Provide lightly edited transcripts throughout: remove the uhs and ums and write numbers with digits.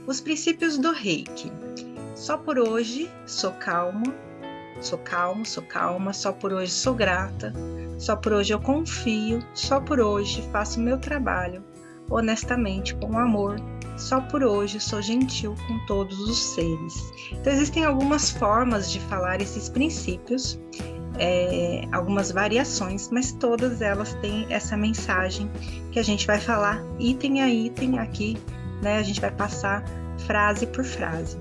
Os princípios do Reiki. Só por hoje sou calmo, sou calmo, sou calma, só por hoje sou grata, só por hoje eu confio, só por hoje faço o meu trabalho, honestamente, com amor, só por hoje sou gentil com todos os seres. Então existem algumas formas de falar esses princípios, algumas variações, mas todas elas têm essa mensagem que a gente vai falar item a item aqui, né? A gente vai passar frase por frase.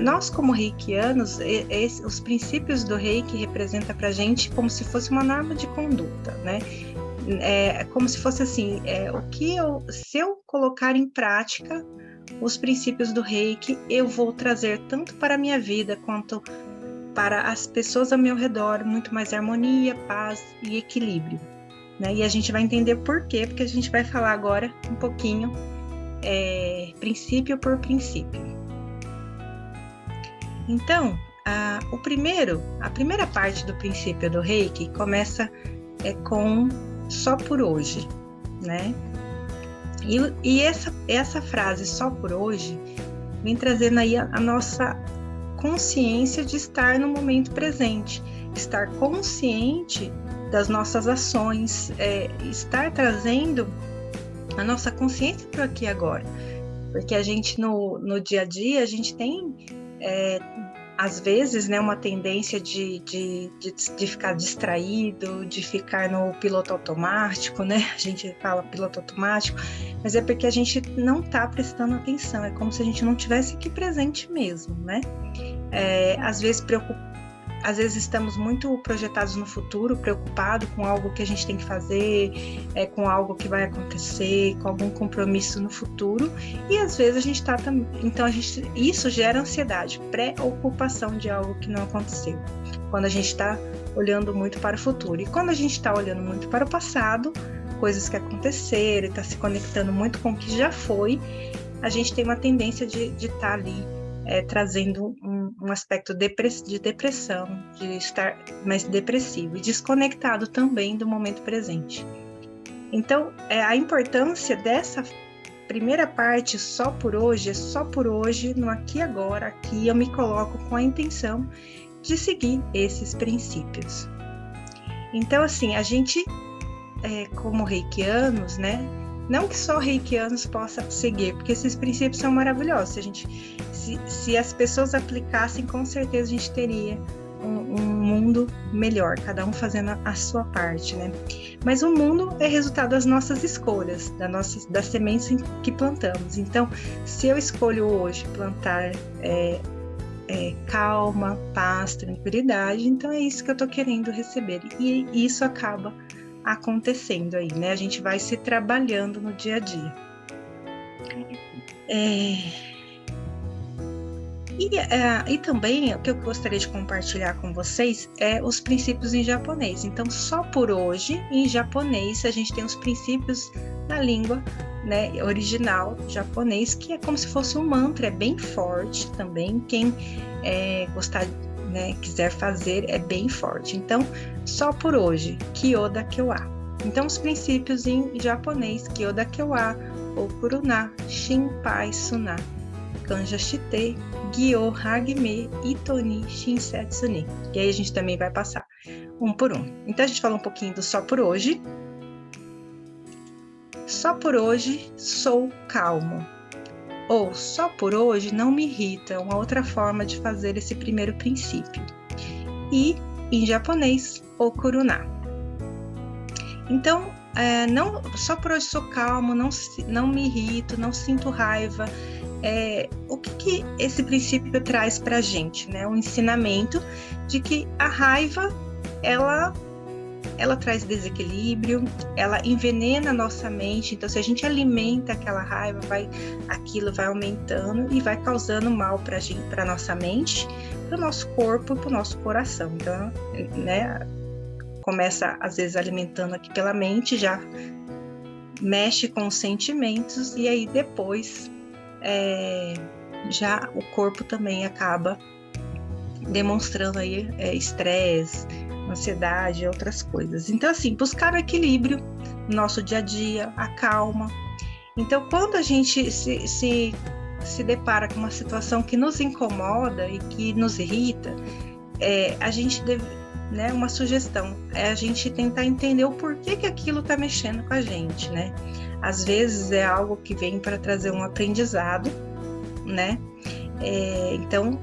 Nós, como reikianos, os princípios do Reiki representam para a gente como se fosse uma norma de conduta, né? Como se fosse assim, se eu colocar em prática os princípios do Reiki, eu vou trazer tanto para a minha vida quanto para as pessoas ao meu redor muito mais harmonia, paz e equilíbrio, né? E a gente vai entender por quê, porque a gente vai falar agora um pouquinho princípio por princípio. Então, a primeira parte do princípio do Reiki começa com só por hoje, né? E essa frase só por hoje vem trazendo aí a nossa consciência de estar no momento presente, estar consciente das nossas ações, estar trazendo a nossa consciência para aqui e agora, porque a gente no dia a dia a gente tem às vezes, né, uma tendência de ficar distraído, de ficar no piloto automático, né? A gente fala piloto automático, mas é porque a gente não está prestando atenção, é como se a gente não estivesse aqui presente mesmo, né? Às vezes estamos muito projetados no futuro, preocupados com algo que a gente tem que fazer, com algo que vai acontecer, com algum compromisso no futuro, e às vezes a gente está também. Então isso gera ansiedade, preocupação de algo que não aconteceu, quando a gente está olhando muito para o futuro. E quando a gente está olhando muito para o passado, coisas que aconteceram, está se conectando muito com o que já foi, a gente tem uma tendência de estar ali trazendo um aspecto de depressão, de estar mais depressivo e desconectado também do momento presente. Então, a importância dessa primeira parte, só por hoje, é só por hoje, no aqui e agora, aqui eu me coloco com a intenção de seguir esses princípios. Então, assim, a gente, como reikianos, né, não que só reikianos possam seguir, porque esses princípios são maravilhosos. Se as pessoas aplicassem, com certeza a gente teria um mundo melhor, cada um fazendo a sua parte, né? Mas o mundo é resultado das nossas escolhas, das sementes que plantamos. Então, se eu escolho hoje plantar calma, paz, tranquilidade, então é isso que eu estou querendo receber. E isso acaba acontecendo aí, né? A gente vai se trabalhando no dia a dia. E também o que eu gostaria de compartilhar com vocês é os princípios em japonês. Então, só por hoje, em japonês, a gente tem os princípios na língua, né, original japonês, que é como se fosse um mantra, é bem forte também. Quem gostar, né, quiser fazer, é bem forte. Então, só por hoje, Kyoda Kyoa. Então, os princípios em japonês, Kyoda Kyoa, Okuruna, Shinpai Suna, Kanja Shite, Gyo Hagime, Itoni, Shinsetsu ni. E aí a gente também vai passar um por um. Então a gente fala um pouquinho do só por hoje. Só por hoje sou calmo. Ou só por hoje não me irrita, uma outra forma de fazer esse primeiro princípio. E em japonês, Okuruna. Então, não, só por hoje sou calmo, não me irrito, não sinto raiva. O que esse princípio traz para a gente, né? Um ensinamento de que a raiva, ela traz desequilíbrio, ela envenena a nossa mente. Então, se a gente alimenta aquela raiva, aquilo vai aumentando e vai causando mal para a nossa mente, para o nosso corpo e para o nosso coração. Então, né? Começa, às vezes, alimentando aqui pela mente, já mexe com os sentimentos e aí depois já o corpo também acaba demonstrando aí estresse, ansiedade e outras coisas. Então, assim, buscar o equilíbrio no nosso dia a dia, a calma. Então, quando a gente se se depara com uma situação que nos incomoda e que nos irrita, a gente deve, né, uma sugestão, é a gente tentar entender o porquê que aquilo está mexendo com a gente, né? Às vezes é algo que vem para trazer um aprendizado, né? Então,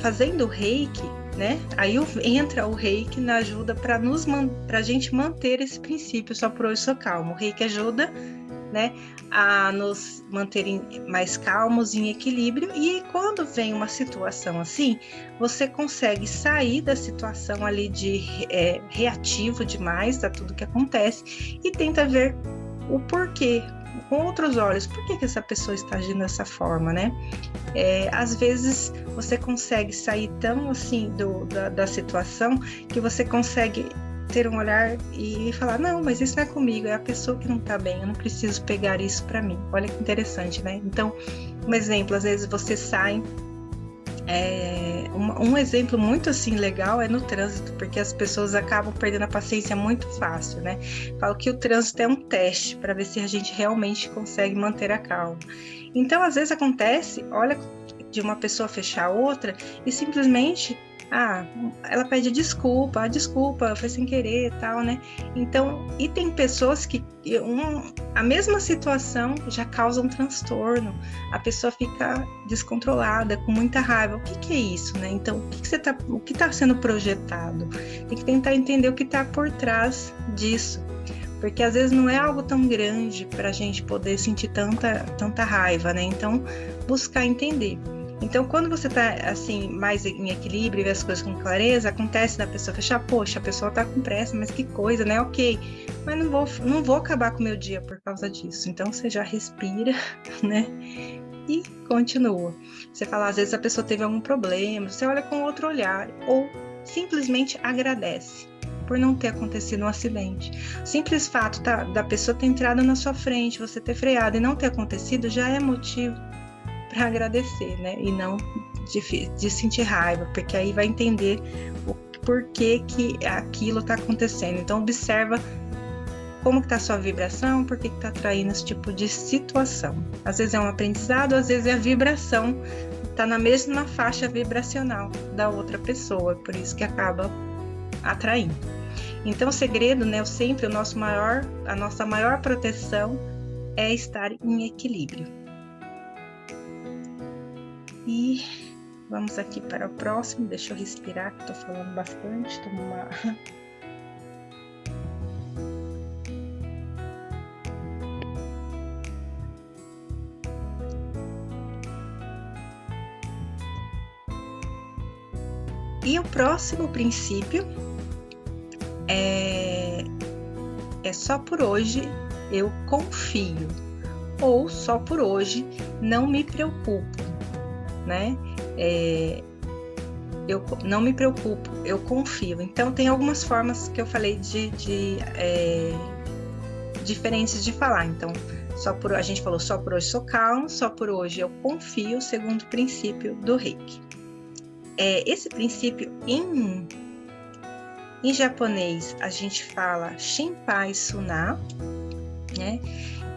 fazendo o Reiki, né? Aí entra o Reiki na ajuda para a gente manter esse princípio, só por hoje sou calmo. O Reiki ajuda, né, a nos manterem mais calmos, em equilíbrio, e quando vem uma situação assim, você consegue sair da situação ali de reativo demais a tudo que acontece e tenta ver o porquê, com outros olhos, por que essa pessoa está agindo dessa forma, né? Às vezes você consegue sair tão assim da situação que você consegue ter um olhar e falar, não, mas isso não é comigo, é a pessoa que não está bem, eu não preciso pegar isso para mim. Olha que interessante, né? Então, um exemplo, às vezes você sai, um exemplo muito assim legal é no trânsito, porque as pessoas acabam perdendo a paciência muito fácil, né? Falo que o trânsito é um teste para ver se a gente realmente consegue manter a calma. Então, às vezes acontece, olha, de uma pessoa fechar a outra e simplesmente ela pede desculpa, foi sem querer e tal, né? Então, e tem pessoas que a mesma situação já causa um transtorno, a pessoa fica descontrolada, com muita raiva. O que é isso, né? Então, o que está sendo projetado? Tem que tentar entender o que está por trás disso, porque às vezes não é algo tão grande para a gente poder sentir tanta raiva, né? Então, buscar entender. Então, quando você está assim, mais em equilíbrio e vê as coisas com clareza, acontece da pessoa fechar, poxa, a pessoa está com pressa, mas que coisa, né? Ok, mas não vou acabar com o meu dia por causa disso. Então, você já respira, né? E continua. Você fala, às vezes a pessoa teve algum problema, você olha com outro olhar, ou simplesmente agradece por não ter acontecido um acidente. O simples fato da pessoa ter entrado na sua frente, você ter freado e não ter acontecido, já é motivo para agradecer, né? E não de sentir raiva, porque aí vai entender o porquê que aquilo está acontecendo. Então, observa como que está a sua vibração, por que está atraindo esse tipo de situação. Às vezes é um aprendizado, às vezes é a vibração, está na mesma faixa vibracional da outra pessoa, por isso que acaba atraindo. Então, o segredo, né? A nossa maior proteção é estar em equilíbrio. E vamos aqui para o próximo. Deixa eu respirar, que estou falando bastante. Tomo uma... E o próximo princípio é só por hoje eu confio, ou só por hoje não me preocupo, né? Eu não me preocupo, eu confio. Então, tem algumas formas que eu falei diferentes de falar. Então, a gente falou só por hoje sou calmo, só por hoje eu confio, segundo o princípio do Reiki. Esse princípio em japonês a gente fala Shinpai Suna, né?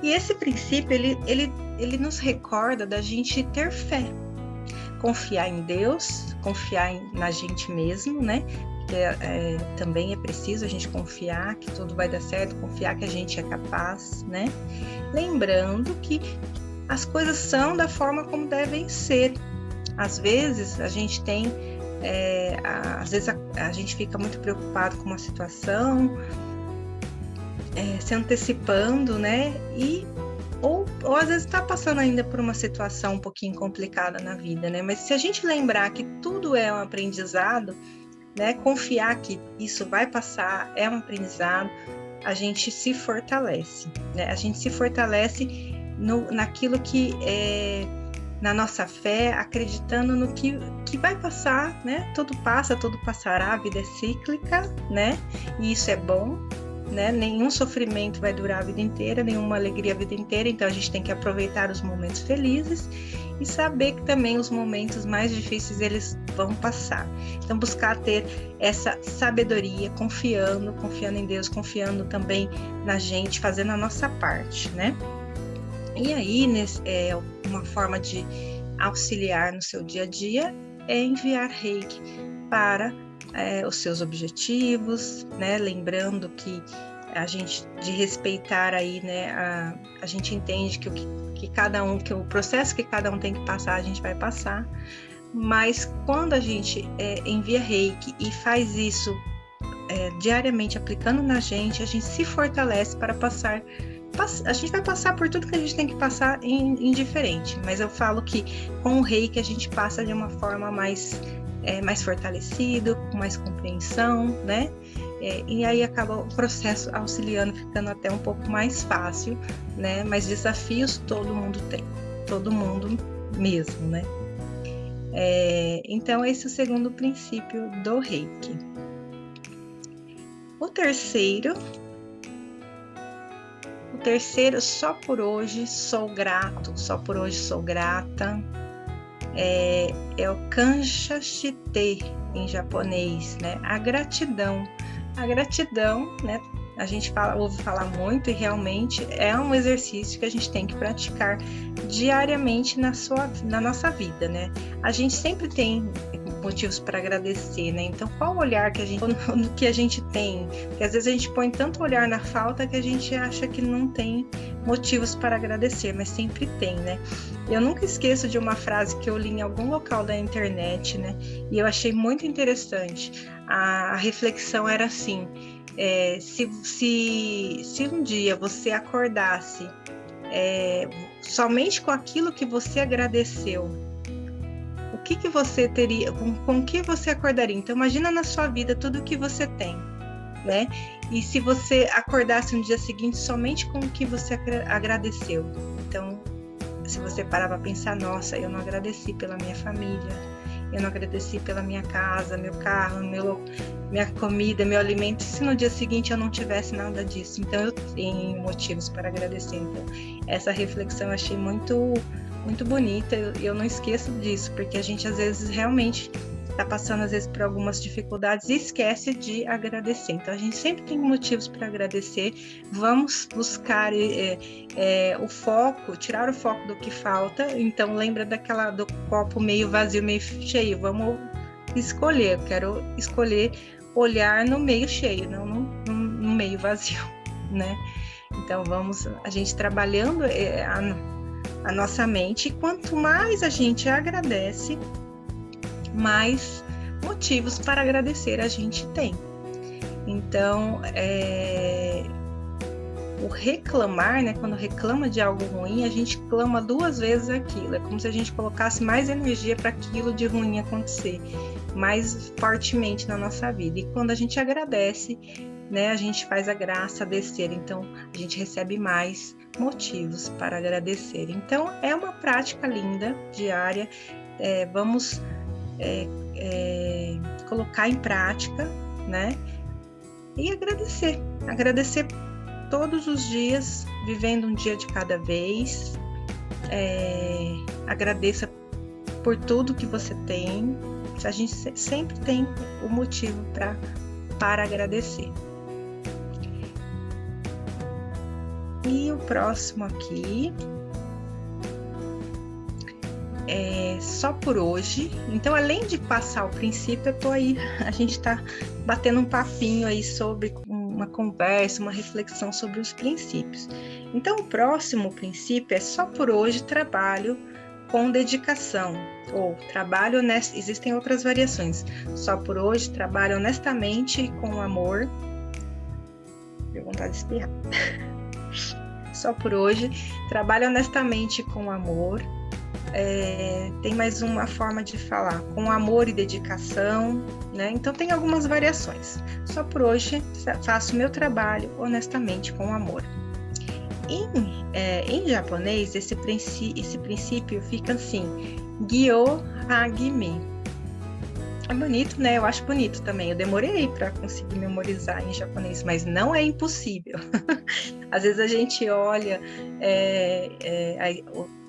E esse princípio ele nos recorda da gente ter fé, confiar em Deus, confiar na gente mesmo, né? Também é preciso a gente confiar que tudo vai dar certo, confiar que a gente é capaz, né? Lembrando que as coisas são da forma como devem ser. Às vezes a gente tem, às vezes a gente fica muito preocupado com uma situação, se antecipando, né? Ou às vezes está passando ainda por uma situação um pouquinho complicada na vida, né? Mas se a gente lembrar que tudo é um aprendizado, né? Confiar que isso vai passar, é um aprendizado, a gente se fortalece, né? A gente se fortalece naquilo que na nossa fé, acreditando no que vai passar, né? Tudo passa, tudo passará, a vida é cíclica, né? E isso é bom, né? Nenhum sofrimento vai durar a vida inteira, nenhuma alegria a vida inteira, então a gente tem que aproveitar os momentos felizes e saber que também os momentos mais difíceis eles vão passar. Então buscar ter essa sabedoria, confiando em Deus, confiando também na gente, fazendo a nossa parte, né? E aí, uma forma de auxiliar no seu dia a dia é enviar reiki para os seus objetivos, né? Lembrando que a gente, de respeitar aí, né? A gente entende que o processo que cada um tem que passar, a gente vai passar, mas quando a gente envia reiki e faz isso diariamente aplicando na gente, a gente se fortalece para passar. A gente vai passar por tudo que a gente tem que passar indiferente, mas eu falo que com o reiki a gente passa de uma forma mais fortalecido, com mais compreensão, né? E aí acaba o processo auxiliando, ficando até um pouco mais fácil, né? Mas desafios todo mundo tem, todo mundo mesmo, né? Então esse é o segundo princípio do reiki. O terceiro, só por hoje sou grato, só por hoje sou grata, é o Kancha Shite em japonês, né? A gratidão, né? A gente ouve falar muito e realmente é um exercício que a gente tem que praticar diariamente na nossa vida, né? A gente sempre tem motivos para agradecer, né? Então, qual o olhar que a gente tem? Porque às vezes a gente põe tanto olhar na falta que a gente acha que não tem motivos para agradecer, mas sempre tem, né? Eu nunca esqueço de uma frase que eu li em algum local da internet, né? E eu achei muito interessante. A reflexão era assim: se um dia você acordasse somente com aquilo que você agradeceu, o que você teria, com que você acordaria? Então imagina na sua vida tudo que você tem, né? E se você acordasse no dia seguinte somente com o que você agradeceu? Então, se você parar para pensar, nossa, eu não agradeci pela minha família, eu não agradeci pela minha casa, meu carro, minha comida, meu alimento, se no dia seguinte eu não tivesse nada disso, então eu tenho motivos para agradecer. Então, essa reflexão eu achei muito bonita, eu não esqueço disso, porque a gente às vezes realmente está passando às vezes por algumas dificuldades e esquece de agradecer. Então a gente sempre tem motivos para agradecer. Vamos buscar o foco, tirar o foco do que falta. Então lembra do copo meio vazio, meio cheio. Vamos escolher. Eu quero escolher olhar no meio cheio, não no meio vazio, né? Então vamos a gente trabalhando a nossa mente, e quanto mais a gente agradece, mais motivos para agradecer a gente tem. Então, o reclamar, né, quando reclama de algo ruim, a gente clama 2 vezes aquilo. É como se a gente colocasse mais energia para aquilo de ruim acontecer, mais fortemente na nossa vida. E quando a gente agradece, né, a gente faz a graça descer. Então, a gente recebe mais motivos para agradecer. Então, é uma prática linda, diária. Vamos colocar em prática, né? E agradecer todos os dias, vivendo um dia de cada vez. Agradeça por tudo que você tem. A gente sempre tem o motivo para agradecer. E o próximo aqui só por hoje. Então, além de passar o princípio, a gente está batendo um papinho aí sobre uma conversa, uma reflexão sobre os princípios. Então, o próximo princípio é só por hoje trabalho com dedicação, ou trabalho honesto. Existem outras variações. Só por hoje trabalho honestamente e com amor. Deu vontade de espirrar. Só por hoje trabalho honestamente com amor. Tem mais uma forma de falar, com amor e dedicação, né? Então tem algumas variações. Só por hoje faço meu trabalho honestamente com amor. Em japonês, esse princípio fica assim, Gyo Hagime. É bonito, né? Eu acho bonito também. Eu demorei para conseguir memorizar em japonês, mas não é impossível. Às vezes a gente olha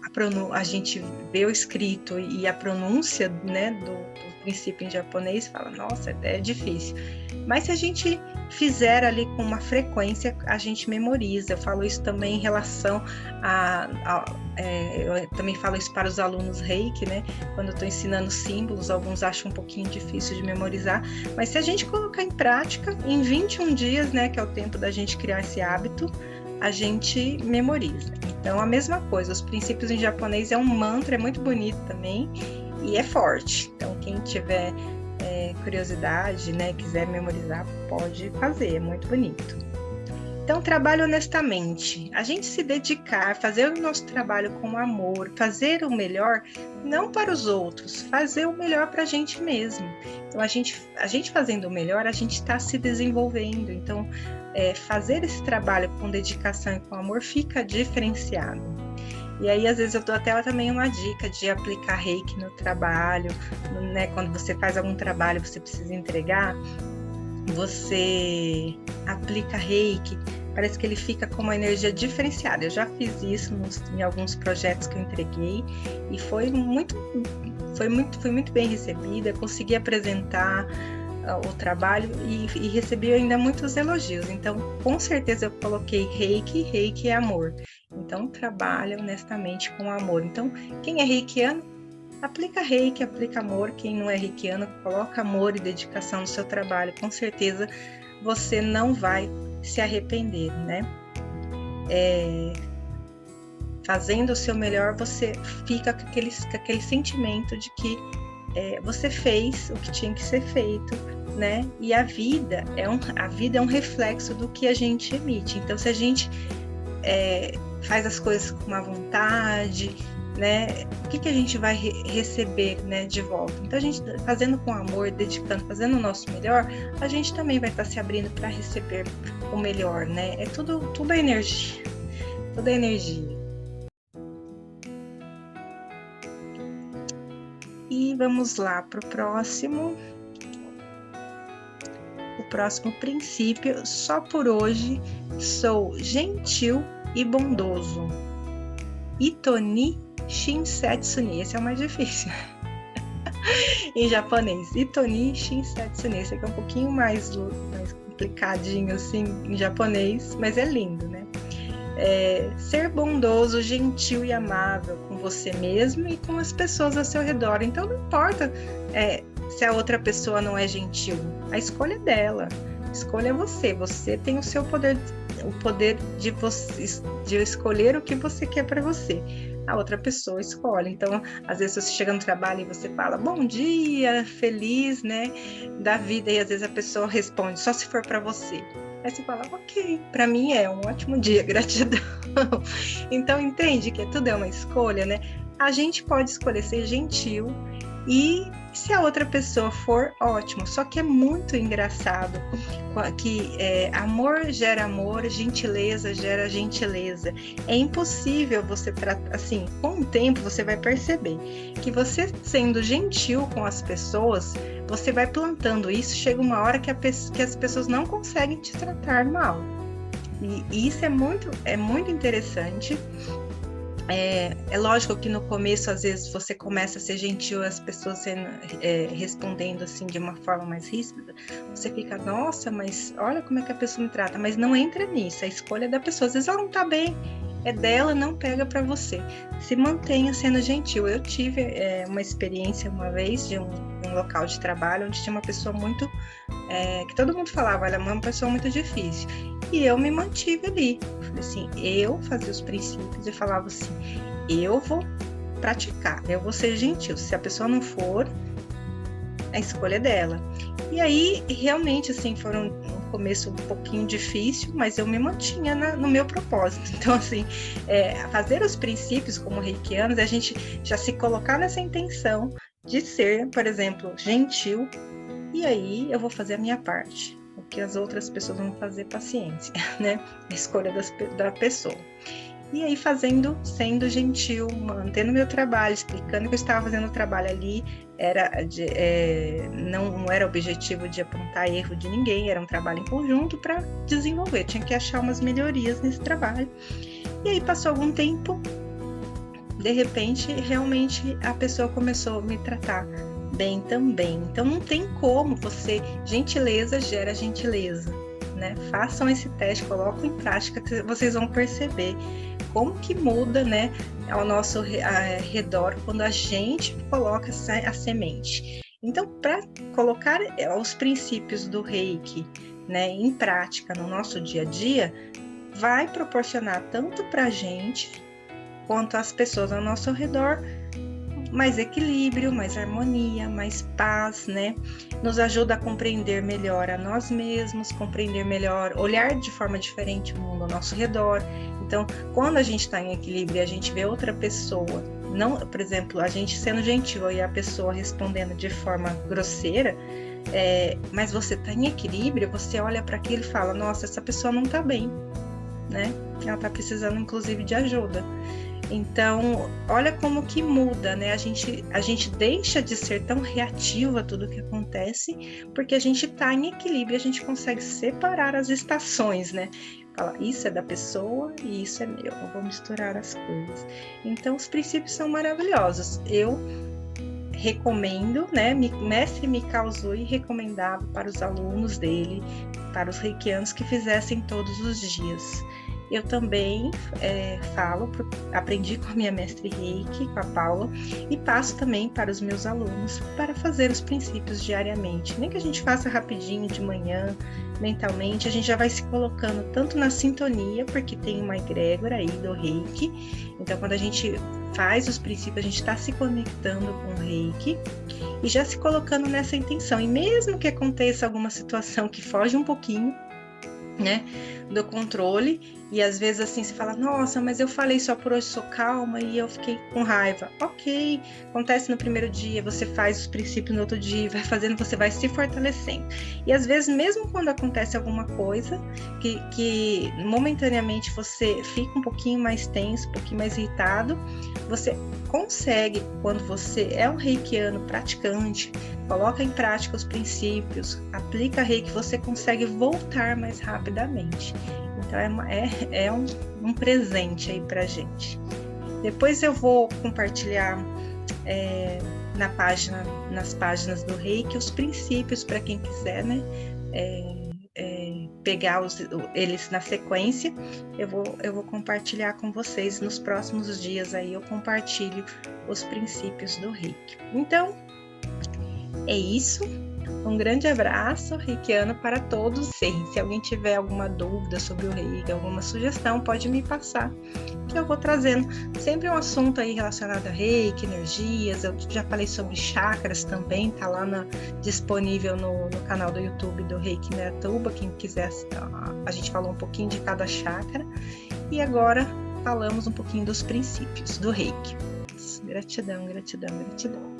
a a gente vê o escrito e a pronúncia, né, do princípio em japonês, fala, nossa, é difícil. Mas se a gente fizer ali com uma frequência, a gente memoriza. Eu falo isso também em relação eu também falo isso para os alunos Reiki, né? Quando eu estou ensinando símbolos, alguns acham um pouquinho difícil de memorizar, mas se a gente colocar em prática, em 21 dias, né, que é o tempo da gente criar esse hábito, a gente memoriza. Então, a mesma coisa, os princípios em japonês é um mantra, é muito bonito também, e é forte. Então, quem tiver curiosidade, né, quiser memorizar, pode fazer, é muito bonito. Então, trabalhe honestamente. A gente se dedicar, fazer o nosso trabalho com amor, fazer o melhor, não para os outros, fazer o melhor para a gente mesmo. Então, a gente fazendo o melhor, a gente está se desenvolvendo. Então, fazer esse trabalho com dedicação e com amor fica diferenciado. E aí, às vezes, eu dou até também uma dica de aplicar reiki no trabalho, né? Quando você faz algum trabalho, você precisa entregar, você aplica reiki, parece que ele fica com uma energia diferenciada. Eu já fiz isso em alguns projetos que eu entreguei e foi muito bem recebida, consegui apresentar o trabalho e recebi ainda muitos elogios. Então, com certeza eu coloquei reiki é amor. Então, trabalha honestamente com amor. Então, quem é reikiano, aplica reiki, aplica amor. Quem não é reikiano, coloca amor e dedicação no seu trabalho. Com certeza você não vai se arrepender, né? Fazendo o seu melhor, você fica com aquele sentimento de que você fez o que tinha que ser feito, né? E a vida é um reflexo do que a gente emite. Então, se a gente faz as coisas com uma vontade, né? O que a gente vai receber, né, de volta? Então, a gente fazendo com amor, dedicando, fazendo o nosso melhor, a gente também vai estar se abrindo para receber o melhor, né? É tudo é energia, tudo é energia. E vamos lá para o próximo. O próximo princípio, só por hoje sou gentil e bondoso. Itoni Shinsetsuni, esse é o mais difícil em japonês. Itoni Shinsetsuni, esse aqui é um pouquinho mais complicadinho assim em japonês, mas é lindo, né? Ser bondoso, gentil e amável com você mesmo e com as pessoas ao seu redor. Então não importa se a outra pessoa não é gentil, a escolha é dela, a escolha é você tem o seu poder, o poder de escolher o que você quer para você. A outra pessoa escolhe. Então, às vezes você chega no trabalho e você fala bom dia, feliz, né, da vida, e às vezes a pessoa responde só se for para você. Aí você fala, ok, para mim é um ótimo dia, gratidão. Então, entende que tudo é uma escolha, né? A gente pode escolher ser gentil e se a outra pessoa for, ótimo. Só que é muito engraçado que amor gera amor, gentileza gera gentileza. É impossível você tratar, assim, com o tempo você vai perceber que você sendo gentil com as pessoas, você vai plantando isso, chega uma hora que as pessoas não conseguem te tratar mal. E isso é muito interessante. É lógico que no começo, às vezes, você começa a ser gentil, as pessoas respondendo assim de uma forma mais ríspida, você fica, nossa, mas olha como é que a pessoa me trata, mas não entra nisso, a escolha é da pessoa, às vezes ela não tá bem, é dela, não pega para você, se mantenha sendo gentil. Eu tive uma experiência uma vez de um local de trabalho onde tinha uma pessoa muito, que todo mundo falava, ela é uma pessoa muito difícil. E eu me mantive ali. Assim, eu fazia os princípios e falava assim, eu vou praticar, eu vou ser gentil. Se a pessoa não for, a escolha é dela. E aí, realmente, assim, foram um começo um pouquinho difícil, mas eu me mantinha no meu propósito. Então, assim, fazer os princípios como reikianos, a gente já se colocar nessa intenção de ser, por exemplo, gentil, e aí eu vou fazer a minha parte. O que as outras pessoas vão fazer, paciência, né? A escolha da pessoa. E aí sendo gentil, mantendo meu trabalho, explicando que eu estava fazendo o trabalho ali, não era objetivo de apontar erro de ninguém, era um trabalho em conjunto para desenvolver, tinha que achar umas melhorias nesse trabalho. E aí passou algum tempo, de repente, realmente a pessoa começou a me tratar bem também. Então, não tem como você... Gentileza gera gentileza, né? Façam esse teste, coloquem em prática, que vocês vão perceber como que muda, né, ao nosso redor quando a gente coloca a semente. Então, para colocar os princípios do Reiki, né, em prática no nosso dia a dia, vai proporcionar tanto para a gente quanto às pessoas ao nosso redor mais equilíbrio, mais harmonia, mais paz, né? Nos ajuda a compreender melhor a nós mesmos, compreender melhor, olhar de forma diferente o mundo ao nosso redor. Então, quando a gente está em equilíbrio e a gente vê outra pessoa, não, por exemplo, a gente sendo gentil e a pessoa respondendo de forma grosseira, mas você está em equilíbrio, você olha para aquilo e fala, nossa, essa pessoa não está bem, né? Ela está precisando, inclusive, de ajuda. Então, olha como que muda, né? A gente deixa de ser tão reativo a tudo que acontece, porque a gente está em equilíbrio, a gente consegue separar as estações, né? Fala, isso é da pessoa e isso é meu, não vou misturar as coisas. Então, os princípios são maravilhosos. Eu recomendo, né? Mestre Mikao Usui recomendava para os alunos dele, para os reikianos que fizessem todos os dias. Eu também aprendi com a minha mestre Reiki, com a Paula, e passo também para os meus alunos para fazer os princípios diariamente. Nem que a gente faça rapidinho de manhã, mentalmente, a gente já vai se colocando tanto na sintonia, porque tem uma egrégora aí do Reiki. Então, quando a gente faz os princípios, a gente está se conectando com o Reiki e já se colocando nessa intenção. E mesmo que aconteça alguma situação que foge um pouquinho, né, do controle, e às vezes assim se fala, nossa, mas eu falei só por hoje, sou calma e eu fiquei com raiva. Ok, acontece no primeiro dia, você faz os princípios no outro dia, vai fazendo, você vai se fortalecendo. E às vezes, mesmo quando acontece alguma coisa que momentaneamente você fica um pouquinho mais tenso, um pouquinho mais irritado, você consegue, quando você é um reikiano praticante, coloca em prática os princípios, aplica Reiki, você consegue voltar mais rapidamente. Então é um presente aí pra gente. Depois eu vou compartilhar nas páginas do Reiki os princípios para quem quiser, né? Pegar eles na sequência. Eu vou compartilhar com vocês nos próximos dias aí, eu compartilho os princípios do Reiki. Então, é isso. Um grande abraço reikiano para todos. Se alguém tiver alguma dúvida sobre o Reiki, alguma sugestão, pode me passar, que eu vou trazendo sempre um assunto aí relacionado a Reiki, energias. Eu já falei sobre chakras também, tá lá disponível no canal do YouTube do Reiki Miratuba, quem quiser. A gente falou um pouquinho de cada chakra e agora falamos um pouquinho dos princípios do Reiki. Gratidão, gratidão, gratidão.